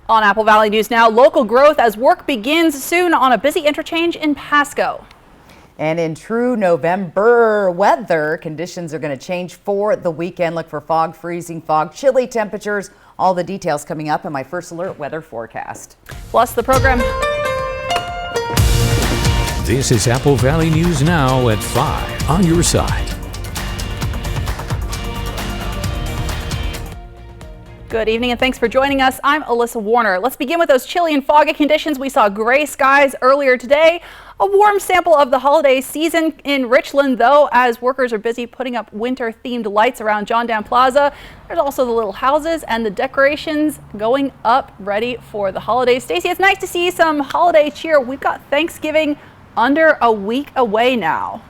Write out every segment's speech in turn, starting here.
On Apple Valley News Now, local growth as work begins soon on a busy interchange in Pasco. And in true November weather, conditions are going to change for the weekend. Look for fog, freezing fog, chilly temperatures. All the details coming up in my First Alert weather forecast. Plus the program. This is Apple Valley News Now at 5 on your side. Good evening and thanks for joining us. I'm Alyssa Warner. Let's begin with those chilly and foggy conditions. We saw gray skies earlier today. A warm sample of the holiday season in Richland, though, as workers are busy putting up winter-themed lights around John Dan Plaza. There's also the little houses and the decorations going up ready for the holidays. Stacey, it's nice to see some holiday cheer. We've got Thanksgiving under a week away now.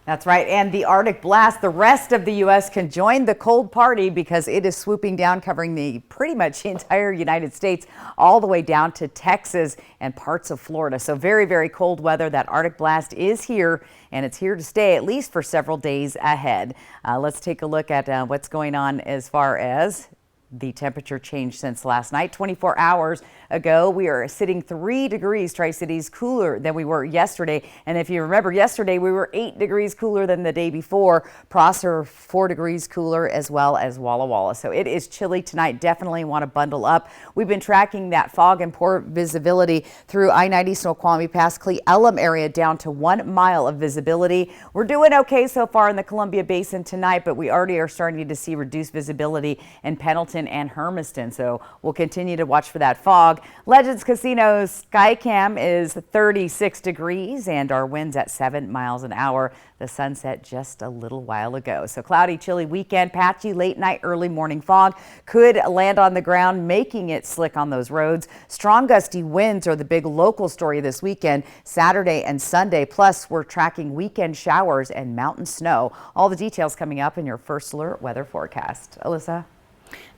That's right. And the Arctic blast, the rest of the U.S. can join the cold party because it is swooping down, covering the pretty much entire United States, all the way down to Texas and parts of Florida. So very, very cold weather. That Arctic blast is here, and it's here to stay at least for several days ahead. Let's take a look at what's going on as far as the temperature change since last night. 24 hours ago, we are sitting 3 degrees, Tri-Cities, cooler than we were yesterday. And if you remember, yesterday we were 8 degrees cooler than the day before. Prosser 4 degrees cooler, as well as Walla Walla. So it is chilly tonight. Definitely want to bundle up. We've been tracking that fog and poor visibility through I-90 Snoqualmie Pass, Cle Elum area down to 1 mile of visibility. We're doing okay so far in the Columbia Basin tonight, but we already are starting to see reduced visibility in Pendleton and Hermiston. So we'll continue to watch for that fog. Legends Casino's Skycam is 36 degrees and our winds at 7 miles an hour. The sun set just a little while ago. So cloudy, chilly weekend, patchy late night, early morning fog could land on the ground, making it slick on those roads. Strong gusty winds are the big local story this weekend, Saturday and Sunday. Plus, we're tracking weekend showers and mountain snow. All the details coming up in your First Alert weather forecast. Alyssa.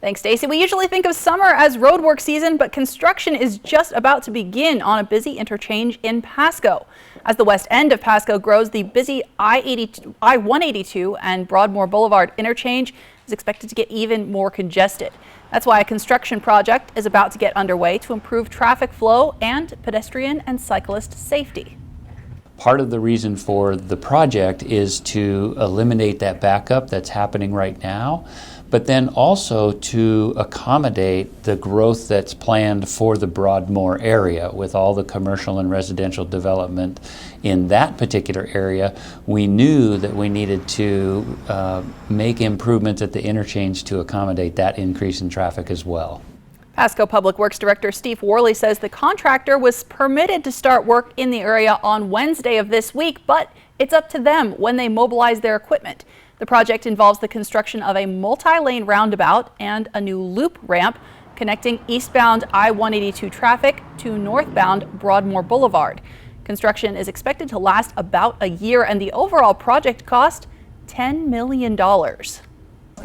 Thanks, Stacey. We usually think of summer as roadwork season, but construction is just about to begin on a busy interchange in Pasco. As the west end of Pasco grows, the busy I-182 and Broadmoor Boulevard interchange is expected to get even more congested. That's why a construction project is about to get underway to improve traffic flow and pedestrian and cyclist safety. Part of the reason for the project is to eliminate that backup that's happening right now, but then also to accommodate the growth that's planned for the Broadmoor area with all the commercial and residential development in that particular area. We knew that we needed to make improvements at the interchange to accommodate that increase in traffic as well. Pasco Public Works Director Steve Worley says the contractor was permitted to start work in the area on Wednesday of this week, but it's up to them when they mobilize their equipment. The project involves the construction of a multi-lane roundabout and a new loop ramp connecting eastbound I-182 traffic to northbound Broadmoor Boulevard. Construction is expected to last about a year, and the overall project cost $10 million.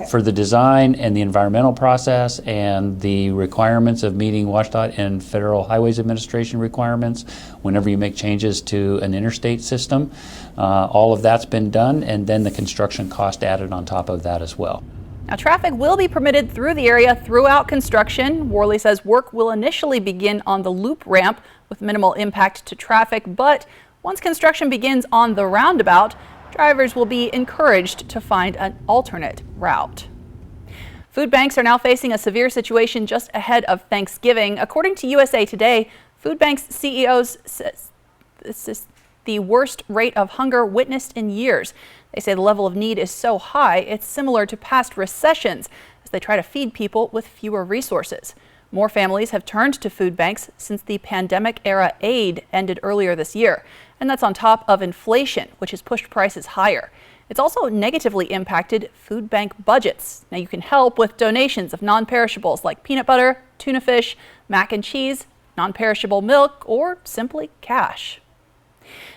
For the design and the environmental process and the requirements of meeting WSDOT and Federal Highways Administration requirements, whenever you make changes to an interstate system, all of that's been done, and then the construction cost added on top of that as well. Now, traffic will be permitted through the area throughout construction. Worley says work will initially begin on the loop ramp with minimal impact to traffic, but once construction begins on the roundabout, drivers will be encouraged to find an alternate route. Food banks are now facing a severe situation just ahead of Thanksgiving. According to USA Today, food banks CEOs says this is the worst rate of hunger witnessed in years. They say the level of need is so high, it's similar to past recessions as they try to feed people with fewer resources. More families have turned to food banks since the pandemic-era aid ended earlier this year. And that's on top of inflation, which has pushed prices higher. It's also negatively impacted food bank budgets. Now you can help with donations of non-perishables like peanut butter, tuna fish, mac and cheese, non-perishable milk, or simply cash.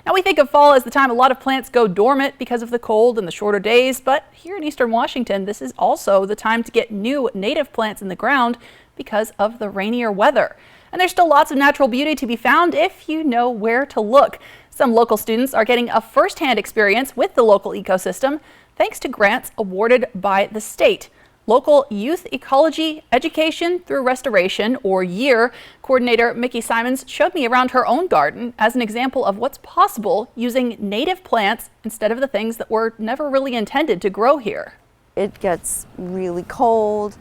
Now we think of fall as the time a lot of plants go dormant because of the cold and the shorter days, but here in eastern Washington, this is also the time to get new native plants in the ground because of the rainier weather. And there's still lots of natural beauty to be found if you know where to look. Some local students are getting a first-hand experience with the local ecosystem thanks to grants awarded by the state. Local Youth Ecology Education through Restoration, or YEAR, coordinator Mickey Simons showed me around her own garden as an example of what's possible using native plants instead of the things that were never really intended to grow here. It gets really cold,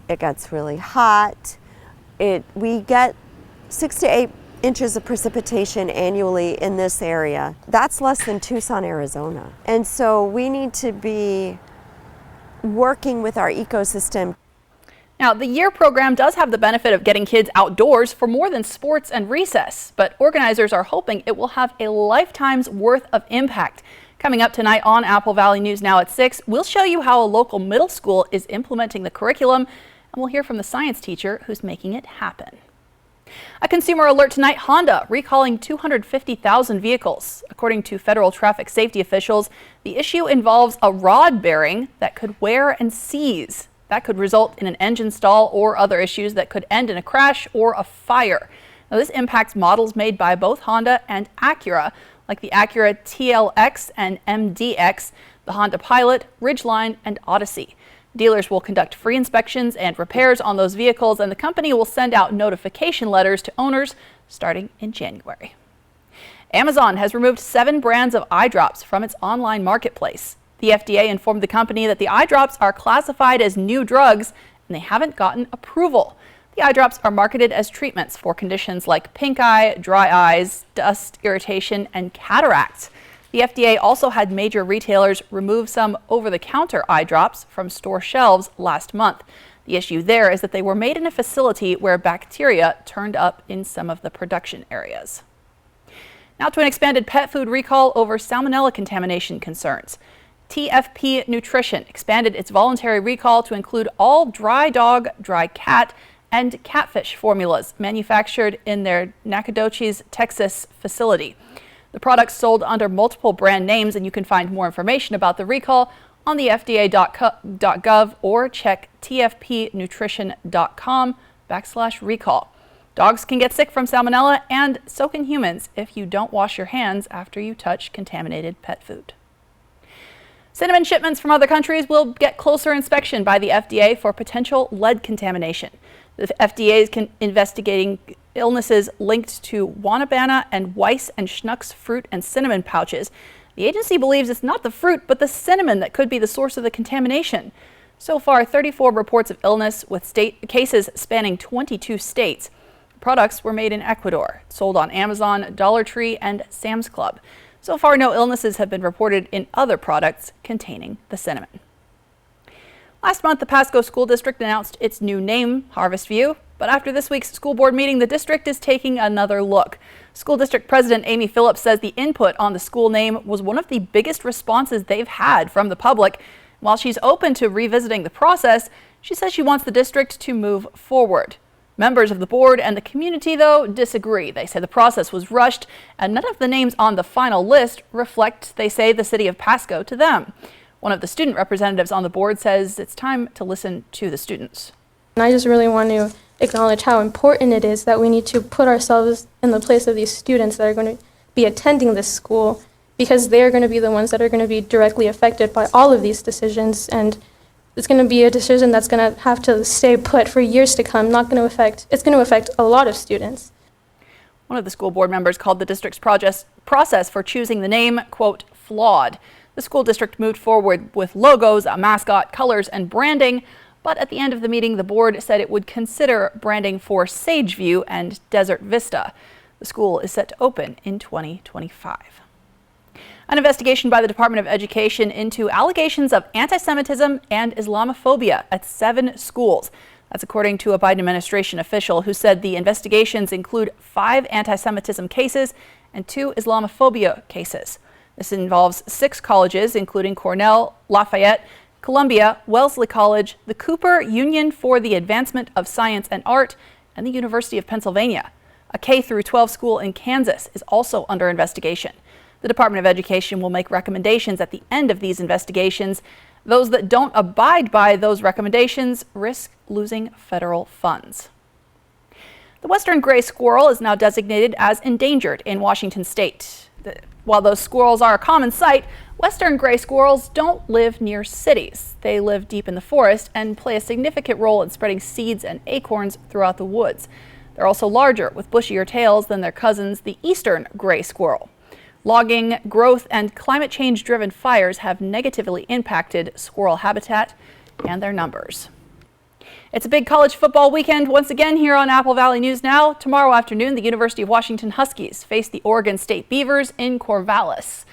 it gets really hot. We get 6 to 8 inches of precipitation annually in this area. That's less than Tucson, Arizona. And so we need to be working with our ecosystem. Now, the YEAR program does have the benefit of getting kids outdoors for more than sports and recess, but organizers are hoping it will have a lifetime's worth of impact. Coming up tonight on Apple Valley News Now at 6, we'll show you how a local middle school is implementing the curriculum, and we'll hear from the science teacher who's making it happen. A consumer alert tonight: Honda recalling 250,000 vehicles. According to federal traffic safety officials, the issue involves a rod bearing that could wear and seize. That could result in an engine stall or other issues that could end in a crash or a fire. Now, this impacts models made by both Honda and Acura, like the Acura TLX and MDX, the Honda Pilot, Ridgeline, and Odyssey. Dealers will conduct free inspections and repairs on those vehicles, and the company will send out notification letters to owners starting in January. Amazon has removed 7 brands of eye drops from its online marketplace. The FDA informed the company that the eye drops are classified as new drugs and they haven't gotten approval. The eye drops are marketed as treatments for conditions like pink eye, dry eyes, dust irritation, and cataracts. The FDA also had major retailers remove some over-the-counter eye drops from store shelves last month. The issue there is that they were made in a facility where bacteria turned up in some of the production areas. Now to an expanded pet food recall over salmonella contamination concerns. TFP Nutrition expanded its voluntary recall to include all dry dog, dry cat, and catfish formulas manufactured in their Nacogdoches, Texas facility. The products sold under multiple brand names, and you can find more information about the recall on the FDA.gov or check tfpnutrition.com/recall. Dogs can get sick from salmonella, and so can humans if you don't wash your hands after you touch contaminated pet food. Cinnamon shipments from other countries will get closer inspection by the FDA for potential lead contamination. The FDA is investigating illnesses linked to Wanabana and Weiss and Schnucks fruit and cinnamon pouches. The agency believes it's not the fruit, but the cinnamon that could be the source of the contamination. So far, 34 reports of illness with cases spanning 22 states. Products were made in Ecuador, sold on Amazon, Dollar Tree, and Sam's Club. So far, no illnesses have been reported in other products containing the cinnamon. Last month, the Pasco School District announced its new name, Harvest View, but after this week's school board meeting, the district is taking another look. School District President Amy Phillips says the input on the school name was one of the biggest responses they've had from the public. While she's open to revisiting the process, she says she wants the district to move forward. Members of the board and the community, though, disagree. They say the process was rushed and none of the names on the final list reflect, they say, the city of Pasco to them. One of the student representatives on the board says it's time to listen to the students. And I just really want to acknowledge how important it is that we need to put ourselves in the place of these students that are going to be attending this school, because they're going to be the ones that are going to be directly affected by all of these decisions. And it's going to be a decision that's going to have to stay put for years to come. It's going to affect a lot of students. One of the school board members called the district's process for choosing the name, quote, flawed. The school district moved forward with logos, a mascot, colors, and branding, but at the end of the meeting, the board said it would consider branding for Sageview and Desert Vista. The school is set to open in 2025. An investigation by the Department of Education into allegations of anti-Semitism and Islamophobia at 7 schools. That's according to a Biden administration official who said the investigations include 5 anti-Semitism cases and 2 Islamophobia cases. This involves 6 colleges, including Cornell, Lafayette, Columbia, Wellesley College, the Cooper Union for the Advancement of Science and Art, and the University of Pennsylvania. A K-12 school in Kansas is also under investigation. The Department of Education will make recommendations at the end of these investigations. Those that don't abide by those recommendations risk losing federal funds. The western gray squirrel is now designated as endangered in Washington state. While those squirrels are a common sight, western gray squirrels don't live near cities. They live deep in the forest and play a significant role in spreading seeds and acorns throughout the woods. They're also larger, with bushier tails than their cousins, the eastern gray squirrel. Logging, growth, and climate change-driven fires have negatively impacted squirrel habitat and their numbers. It's a big college football weekend once again here on Apple Valley News Now. Tomorrow afternoon, the University of Washington Huskies face the Oregon State Beavers in Corvallis.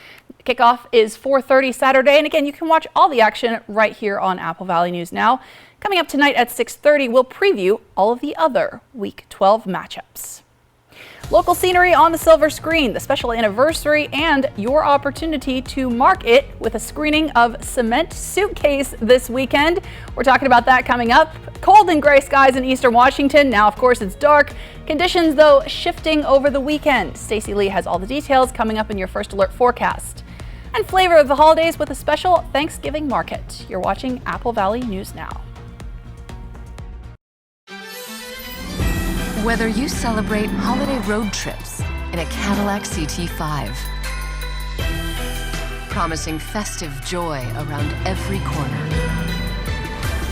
Kickoff is 4:30 Saturday, and again, you can watch all the action right here on Apple Valley News Now. Coming up tonight at 6:30, we'll preview all of the other Week 12 matchups. Local scenery on the silver screen, the special anniversary, and your opportunity to mark it with a screening of Cement Suitcase this weekend. We're talking about that coming up. Cold and gray skies in eastern Washington. Now, of course, it's dark. Conditions, though, shifting over the weekend. Stacey Lee has all the details coming up in your First Alert forecast. And flavor of the holidays with a special Thanksgiving market. You're watching Apple Valley News Now. Whether you celebrate holiday road trips in a Cadillac CT5, promising festive joy around every corner,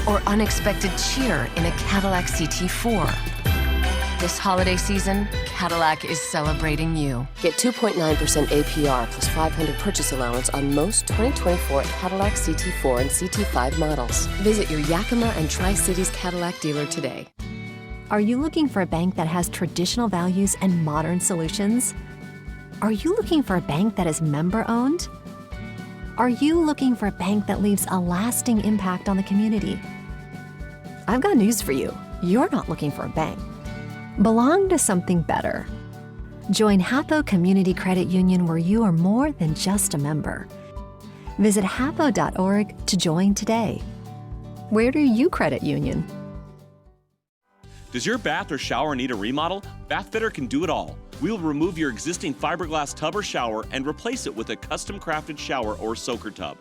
or unexpected cheer in a Cadillac CT4, this holiday season, Cadillac is celebrating you. Get 2.9% APR plus $500 purchase allowance on most 2024 Cadillac CT4 and CT5 models. Visit your Yakima and Tri-Cities Cadillac dealer today. Are you looking for a bank that has traditional values and modern solutions? Are you looking for a bank that is member-owned? Are you looking for a bank that leaves a lasting impact on the community? I've got news for you. You're not looking for a bank. Belong to something better. Join Hatho Community Credit Union, where you are more than just a member. Visit hatho.org to join today. Where do you credit union? Does your bath or shower need a remodel? Bathfitter can do it all. We'll remove your existing fiberglass tub or shower and replace it with a custom-crafted shower or soaker tub.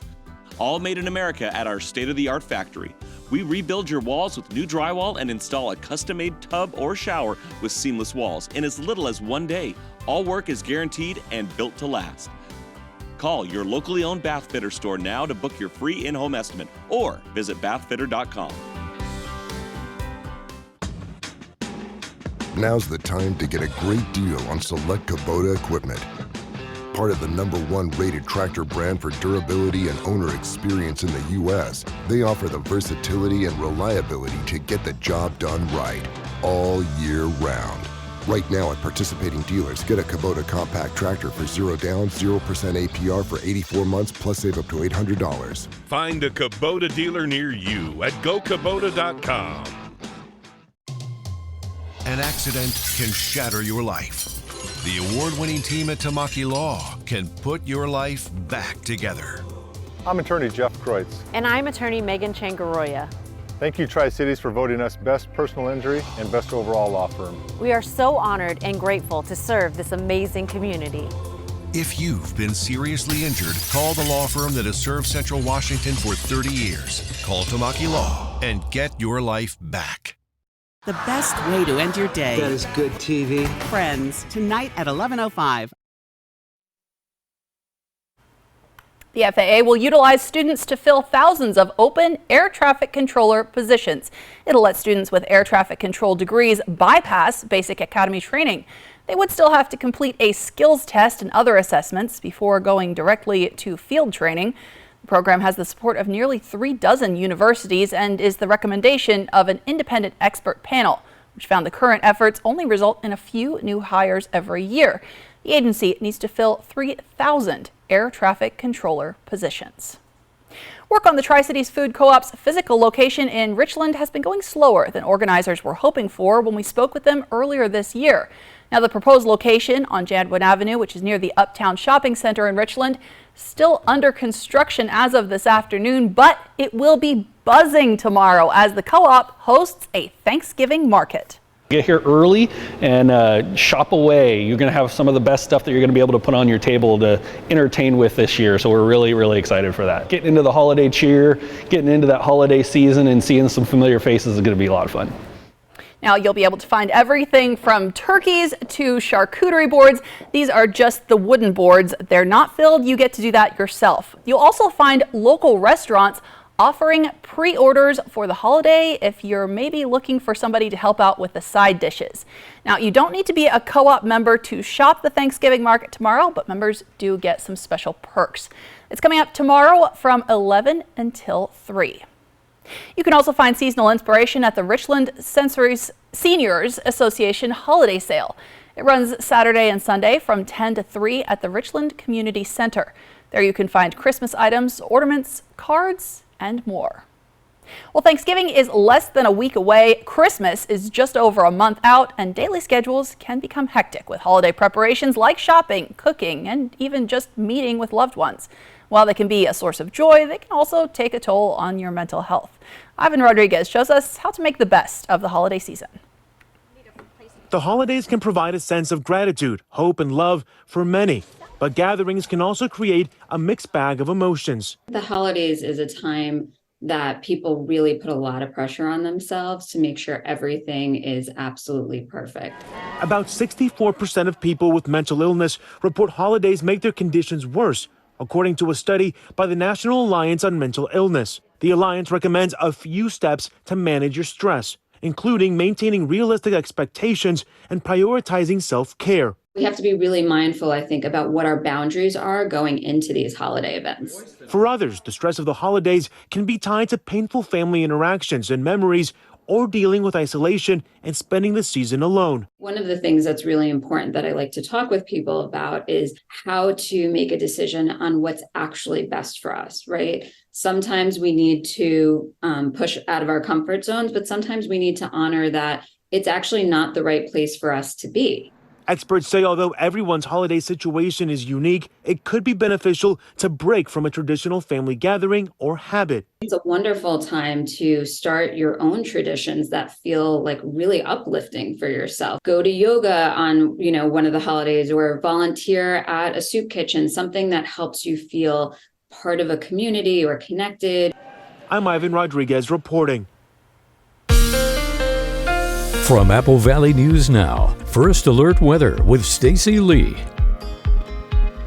All made in America at our state-of-the-art factory. We rebuild your walls with new drywall and install a custom-made tub or shower with seamless walls in as little as 1 day. All work is guaranteed and built to last. Call your locally owned Bathfitter store now to book your free in-home estimate or visit bathfitter.com. Now's the time to get a great deal on select Kubota equipment. Part of the #1 rated tractor brand for durability and owner experience in the U.S., they offer the versatility and reliability to get the job done right, all year round. Right now at participating dealers, get a Kubota compact tractor for 0 down, 0% APR for 84 months, plus save up to $800. Find a Kubota dealer near you at GoKubota.com. An accident can shatter your life. The award-winning team at Tamaki Law can put your life back together. I'm attorney Jeff Kreutz. And I'm attorney Megan Changaroya. Thank you, Tri-Cities, for voting us Best Personal Injury and Best Overall Law Firm. We are so honored and grateful to serve this amazing community. If you've been seriously injured, call the law firm that has served Central Washington for 30 years. Call Tamaki Law and get your life back. The best way to end your day. That is good TV. Friends, tonight at 11:05. The FAA will utilize students to fill thousands of open air traffic controller positions. It'll let students with air traffic control degrees bypass basic academy training. They would still have to complete a skills test and other assessments before going directly to field training. The program has the support of nearly 36 universities and is the recommendation of an independent expert panel, which found the current efforts only result in a few new hires every year. The agency needs to fill 3,000 air traffic controller positions. Work on the Tri-Cities Food Co-op's physical location in Richland has been going slower than organizers were hoping for when we spoke with them earlier this year. Now, the proposed location on Jadwin Avenue, which is near the Uptown Shopping Center in Richland, still under construction as of this afternoon, but it will be buzzing tomorrow as the co-op hosts a Thanksgiving market. Get here early and shop away. You're going to have some of the best stuff that you're going to be able to put on your table to entertain with this year. So we're really, really excited for that. Getting into the holiday cheer, getting into that holiday season and seeing some familiar faces is going to be a lot of fun. Now, you'll be able to find everything from turkeys to charcuterie boards. These are just the wooden boards. They're not filled. You get to do that yourself. You'll also find local restaurants offering pre-orders for the holiday if you're maybe looking for somebody to help out with the side dishes. Now, you don't need to be a co-op member to shop the Thanksgiving market tomorrow, but members do get some special perks. It's coming up tomorrow from 11 until 3. You can also find seasonal inspiration at the Richland Seniors Association Holiday Sale. It runs Saturday and Sunday from 10 to 3 at the Richland Community Center. There you can find Christmas items, ornaments, cards, and more. Well, Thanksgiving is less than a week away. Christmas is just over a month out, and daily schedules can become hectic with holiday preparations like shopping, cooking, and even just meeting with loved ones. While they can be a source of joy, they can also take a toll on your mental health. Ivan Rodriguez shows us how to make the best of the holiday season. The holidays can provide a sense of gratitude, hope, and love for many, but gatherings can also create a mixed bag of emotions. The holidays is a time that people really put a lot of pressure on themselves to make sure everything is absolutely perfect. About 64% of people with mental illness report holidays make their conditions worse, according to a study by the National Alliance on Mental Illness. The Alliance recommends a few steps to manage your stress, including maintaining realistic expectations and prioritizing self-care. We have to be really mindful, I think, about what our boundaries are going into these holiday events. For others, the stress of the holidays can be tied to painful family interactions and memories, or dealing with isolation and spending the season alone. One of the things that's really important that I like to talk with people about is how to make a decision on what's actually best for us, right? Sometimes we need to push out of our comfort zones, but sometimes we need to honor that it's actually not the right place for us to be. Experts say although everyone's holiday situation is unique, it could be beneficial to break from a traditional family gathering or habit. It's a wonderful time to start your own traditions that feel like really uplifting for yourself. Go to yoga on, one of the holidays, or volunteer at a soup kitchen, something that helps you feel part of a community or connected. I'm Ivan Rodriguez reporting. From Apple Valley News Now, First Alert Weather with Stacy Lee.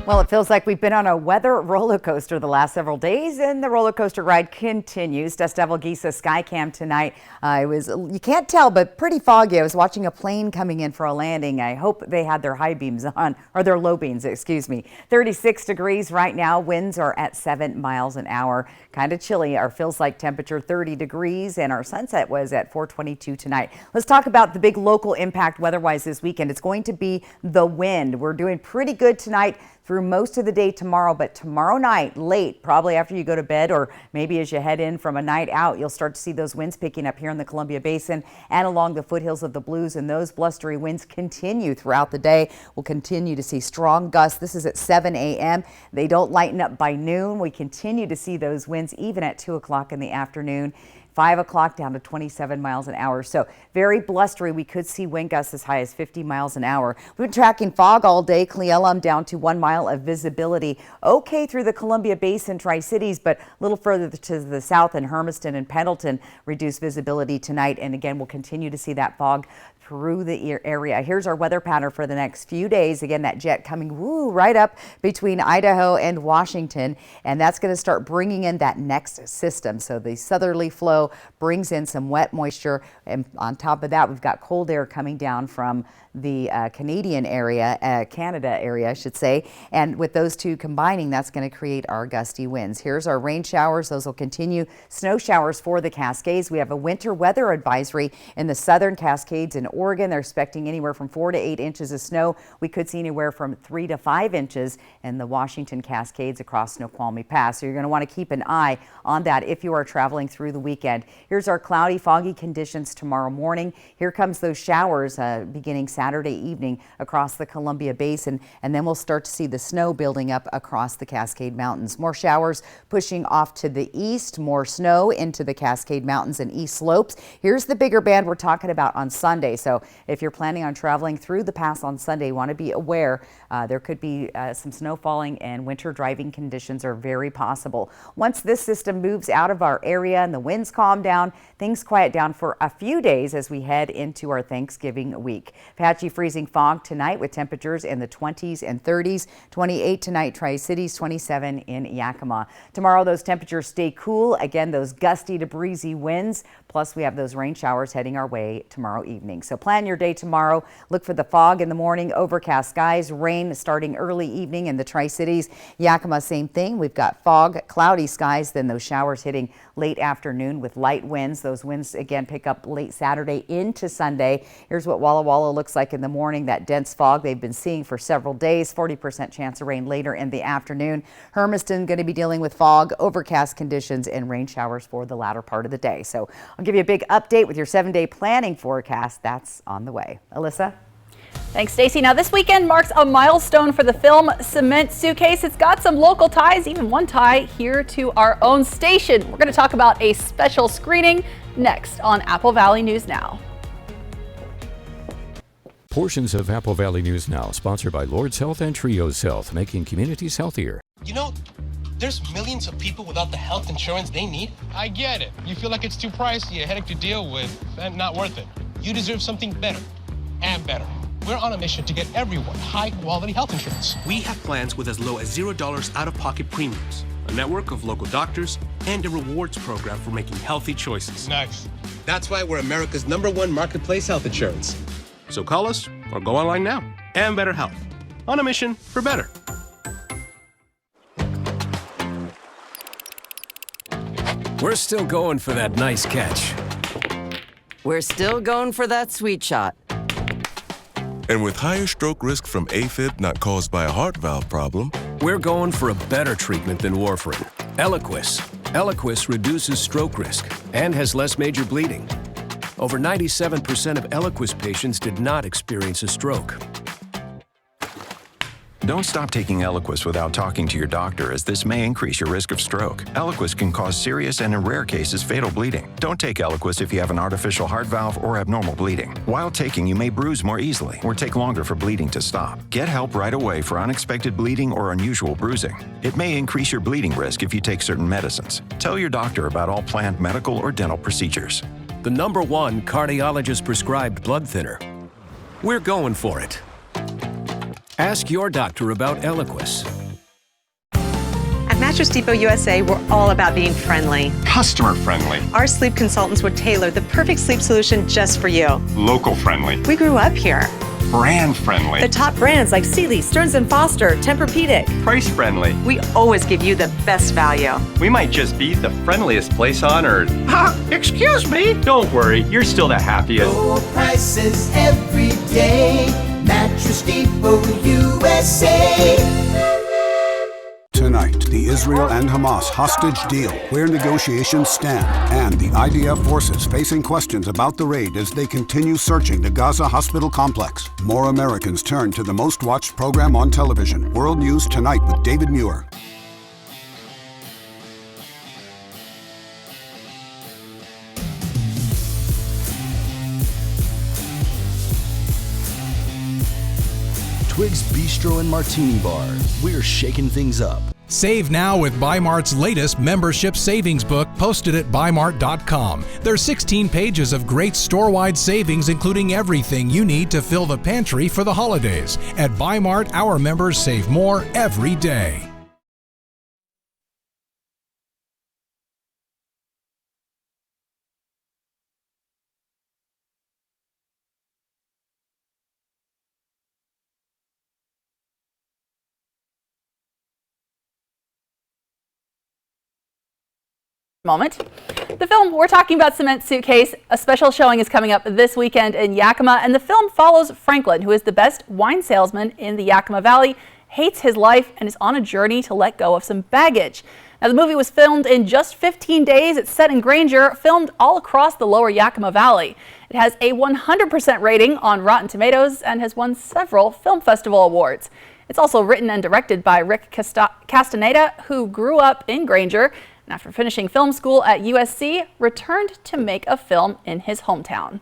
Well, it feels like we've been on a weather roller coaster the last several days, and the roller coaster ride continues. Dust Devil Giza Skycam tonight. You can't tell, but pretty foggy. I was watching a plane coming in for a landing. I hope they had their high beams on, or their low beams, excuse me. 36 degrees right now. Winds are at 7 miles an hour. Kind of chilly. Our feels like temperature 30 degrees, and our sunset was at 4:22 tonight. Let's talk about the big local impact weather-wise this weekend. It's going to be the wind. We're doing pretty good tonight through most of the day tomorrow, but tomorrow night, late, probably after you go to bed, or maybe as you head in from a night out, you'll start to see those winds picking up here in the Columbia Basin and along the foothills of the Blues, and those blustery winds continue throughout the day. We'll continue to see strong gusts. This is at 7 a.m. They don't lighten up by noon. We continue to see those winds even at 2 o'clock in the afternoon. 5 o'clock down to 27 miles an hour. So very blustery. We could see wind gusts as high as 50 miles an hower. We've been tracking fog all day. Cle Elum down to 1 mile of visibility. Okay through the Columbia Basin, Tri-Cities, but a little further to the south in Hermiston and Pendleton, reduced visibility tonight. And again, we'll continue to see that fog through the area. Here's our weather pattern for the next few days. Again, that jet coming right up between Idaho and Washington, and that's going to start bringing in that next system. So the southerly flow brings in some wet moisture, and on top of that, we've got cold air coming down from the Canadian area, Canada area, I should say. And with those two combining, that's going to create our gusty winds. Here's our rain showers. Those will continue. Snow showers for the Cascades. We have a winter weather advisory in the southern Cascades in Oregon. They're expecting anywhere from 4 to 8 inches of snow. We could see anywhere from 3 to 5 inches in the Washington Cascades across Snoqualmie Pass. So you're going to want to keep an eye on that if you are traveling through the weekend. Here's our cloudy, foggy conditions tomorrow morning. Here comes those showers beginning Saturday evening across the Columbia Basin, and then we'll start to see the snow building up across the Cascade Mountains. More showers pushing off to the east, more snow into the Cascade Mountains and east slopes. Here's the bigger band we're talking about on Sunday. So if you're planning on traveling through the pass on Sunday, you want to be aware there could be some snow falling and winter driving conditions are very possible. Once this system moves out of our area and the winds calm down, things quiet down for a few days as we head into our Thanksgiving week. Patchy freezing fog tonight with temperatures in the 20s and 30s. 28 tonight, Tri-Cities, 27 in Yakima. Tomorrow, those temperatures stay cool. Again, those gusty to breezy winds. Plus, we have those rain showers heading our way tomorrow evening. So plan your day tomorrow. Look for the fog in the morning, overcast skies, rain starting early evening in the Tri-Cities. Yakima, same thing. We've got fog, cloudy skies, then those showers hitting late afternoon with light winds. Those winds again pick up late Saturday into Sunday. Here's what Walla Walla looks like in the morning. That dense fog they've been seeing for several days. 40% chance of rain later in the afternoon. Hermiston going to be dealing with fog, overcast conditions, and rain showers for the latter part of the day. So I'll give you a big update with your 7-day planning forecast. That's on the way. Alyssa? Thanks, Stacey. Now, this weekend marks a milestone for the film Cement Suitcase. It's got some local ties, even one tie here to our own station. We're going to talk about a special screening next on Apple Valley News Now. Portions of Apple Valley News Now, sponsored by Lord's Health and Trios Health, making communities healthier. You know, there's millions of people without the health insurance they need. I get it. You feel like it's too pricey, a headache to deal with, and not worth it. You deserve something better and better. We're on a mission to get everyone high-quality health insurance. We have plans with as low as $0 out-of-pocket premiums, a network of local doctors, and a rewards program for making healthy choices. Nice. That's why we're America's #1 marketplace health insurance. So call us or go online now. And Better Health. On a mission for better. We're still going for that nice catch. We're still going for that sweet shot. And with higher stroke risk from AFib not caused by a heart valve problem, we're going for a better treatment than warfarin. Eliquis. Eliquis reduces stroke risk and has less major bleeding. Over 97% of Eliquis patients did not experience a stroke. Don't stop taking Eliquis without talking to your doctor, as this may increase your risk of stroke. Eliquis can cause serious and, in rare cases, fatal bleeding. Don't take Eliquis if you have an artificial heart valve or abnormal bleeding. While taking, you may bruise more easily or take longer for bleeding to stop. Get help right away for unexpected bleeding or unusual bruising. It may increase your bleeding risk if you take certain medicines. Tell your doctor about all planned medical or dental procedures. The #1 cardiologist-prescribed blood thinner. We're going for it. Ask your doctor about Eliquis. At Mattress Depot USA, we're all about being friendly. Customer friendly. Our sleep consultants would tailor the perfect sleep solution just for you. Local friendly. We grew up here. Brand friendly. The top brands like Sealy, Stearns & Foster, Tempur-Pedic. Price friendly. We always give you the best value. We might just be the friendliest place on earth. Excuse me? Don't worry, you're still the happiest. Low prices every day. Mattress Depot USA. Tonight, the Israel and Hamas hostage deal, where negotiations stand, and the IDF forces facing questions about the raid as they continue searching the Gaza hospital complex. More Americans turn to the most watched program on television, World News Tonight with David Muir. Twig's Bistro and Martini Bar. We're shaking things up. Save now with Bi-Mart's latest membership savings book, posted at bimart.com. There's 16 pages of great store-wide savings, including everything you need to fill the pantry for the holidays. At Bi-Mart, our members save more every day. Moment. The film we're talking about, Cement Suitcase, a special showing is coming up this weekend in Yakima, and the film follows Franklin, who is the best wine salesman in the Yakima Valley, hates his life, and is on a journey to let go of some baggage. Now, the movie was filmed in just 15 days. It's set in Granger, filmed all across the lower Yakima Valley. It has a 100% rating on Rotten Tomatoes and has won several film festival awards. It's also written and directed by Rick Castaneda, who grew up in Granger, and after finishing film school at USC, returned to make a film in his hometown.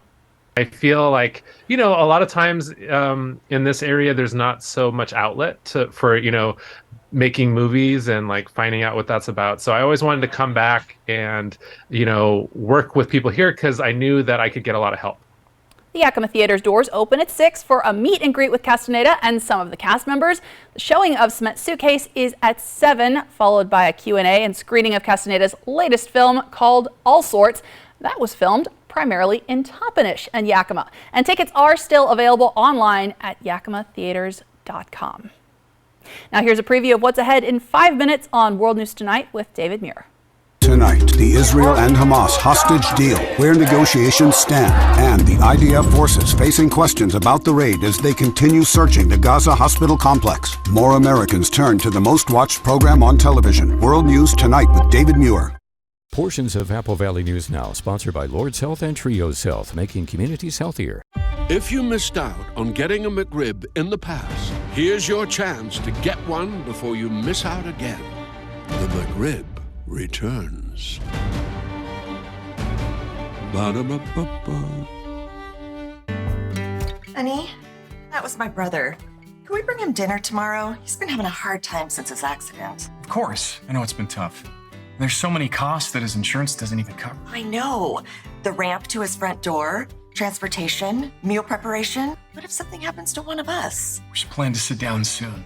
I feel like, a lot of times in this area, there's not so much outlet for making movies and like finding out what that's about. So I always wanted to come back and, work with people here because I knew that I could get a lot of help. The Yakima Theater's doors open at 6 for a meet and greet with Castaneda and some of the cast members. The showing of Cement Suitcase is at 7, followed by a Q&A and screening of Castaneda's latest film called All Sorts. That was filmed primarily in Toppenish and Yakima. And tickets are still available online at yakimatheaters.com. Now here's a preview of what's ahead in 5 minutes on World News Tonight with David Muir. Tonight, the Israel and Hamas hostage deal, where negotiations stand, and the IDF forces facing questions about the raid as they continue searching the Gaza hospital complex. More Americans turn to the most watched program on television, World News Tonight with David Muir. Portions of Apple Valley News Now, sponsored by Lord's Health and Trios Health, making communities healthier. If you missed out on getting a McRib in the past, here's your chance to get one before you miss out again. The McRib returns. Ba-da-ba-ba-ba. Honey, that was my brother. Can we bring him dinner tomorrow? He's been having a hard time since his accident. Of course. I know it's been tough. There's so many costs that his insurance doesn't even cover. I know. The ramp to his front door, transportation, meal preparation. What if something happens to one of us? We should plan to sit down soon.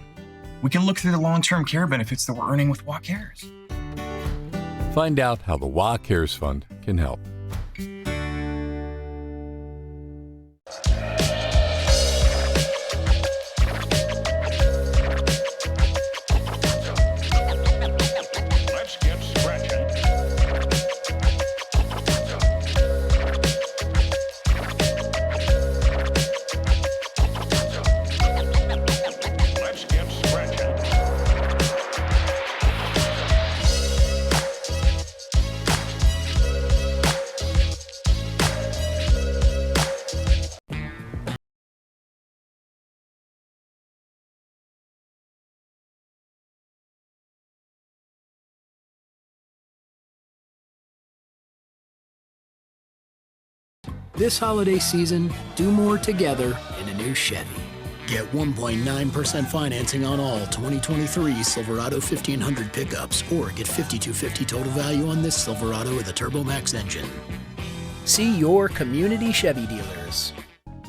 We can look through the long-term care benefits that we're earning with WA Cares. Find out how the WA Cares Fund can help. This holiday season, do more together in a new Chevy. Get 1.9% financing on all 2023 Silverado 1500 pickups, or get $5,250 total value on this Silverado with a TurboMax engine. See your community Chevy dealers.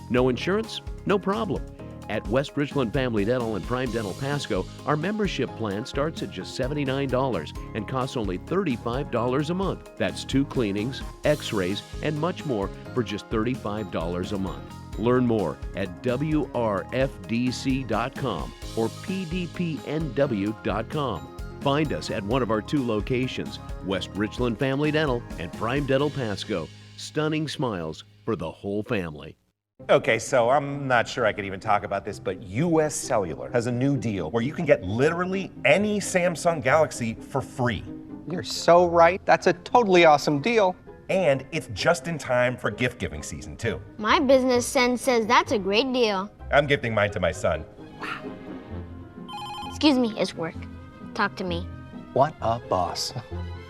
No insurance? No problem. At West Richland Family Dental and Prime Dental Pasco, our membership plan starts at just $79 and costs only $35 a month. That's 2 cleanings, x-rays, and much more for just $35 a month. Learn more at WRFDC.com or PDPNW.com. Find us at one of our 2 locations, West Richland Family Dental and Prime Dental Pasco. Stunning smiles for the whole family. Okay, so I'm not sure I could even talk about this, but US Cellular has a new deal where you can get literally any Samsung Galaxy for free. You're so right. That's a totally awesome deal. And it's just in time for gift giving season too. My business sense says that's a great deal. I'm gifting mine to my son. Excuse me, it's work. Talk to me. What a boss.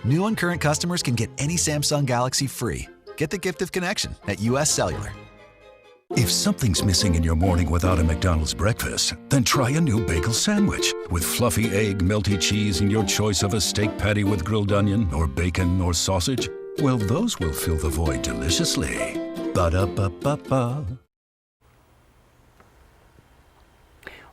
New and current customers can get any Samsung Galaxy free. Get the gift of connection at US Cellular. If something's missing in your morning without a McDonald's breakfast, then try a new bagel sandwich. With fluffy egg, melty cheese, and your choice of a steak patty with grilled onion, or bacon, or sausage, well, those will fill the void deliciously. Ba-da-ba-ba-ba.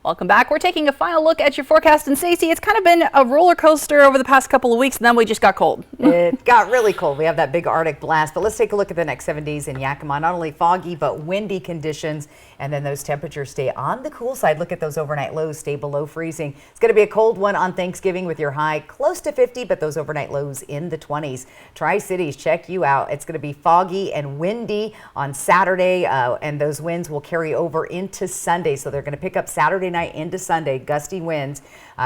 Welcome back. We're taking a final look at your forecast. And Stacey, it's kind of been a roller coaster over the past couple of weeks, and then we just got cold. It got really cold. We have that big Arctic blast. But let's take a look at the next 7 days in Yakima. Not only foggy, but windy conditions. And then those temperatures stay on the cool side. Look at those overnight lows, stay below freezing. It's going to be a cold one on Thanksgiving with your high close to 50, but those overnight lows in the 20s. Tri-Cities, check you out. It's going to be foggy and windy on Saturday, and those winds will carry over into Sunday. So they're going to pick up Saturday night into Sunday, gusty winds.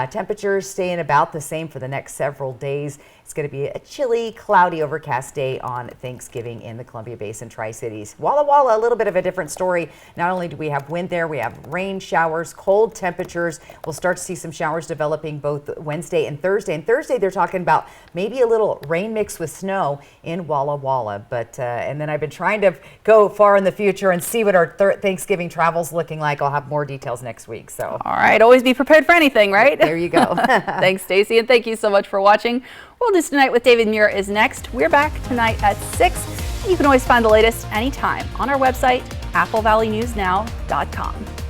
Temperatures staying about the same for the next several days. It's going to be a chilly, cloudy, overcast day on Thanksgiving in the Columbia Basin Tri-Cities. Walla Walla, a little bit of a different story. Not only do we have wind there, we have rain showers, cold temperatures. We'll start to see some showers developing both Wednesday and Thursday. And Thursday, they're talking about maybe a little rain mixed with snow in Walla Walla. But and then I've been trying to go far in the future and see what our Thanksgiving travel's looking like. I'll have more details next week. So all right, always be prepared for anything, right? There you go. Thanks, Stacy, and thank you so much for watching. World News Tonight with David Muir is next. We're back tonight at 6. You can always find the latest anytime on our website, applevalleyNewsNow.com.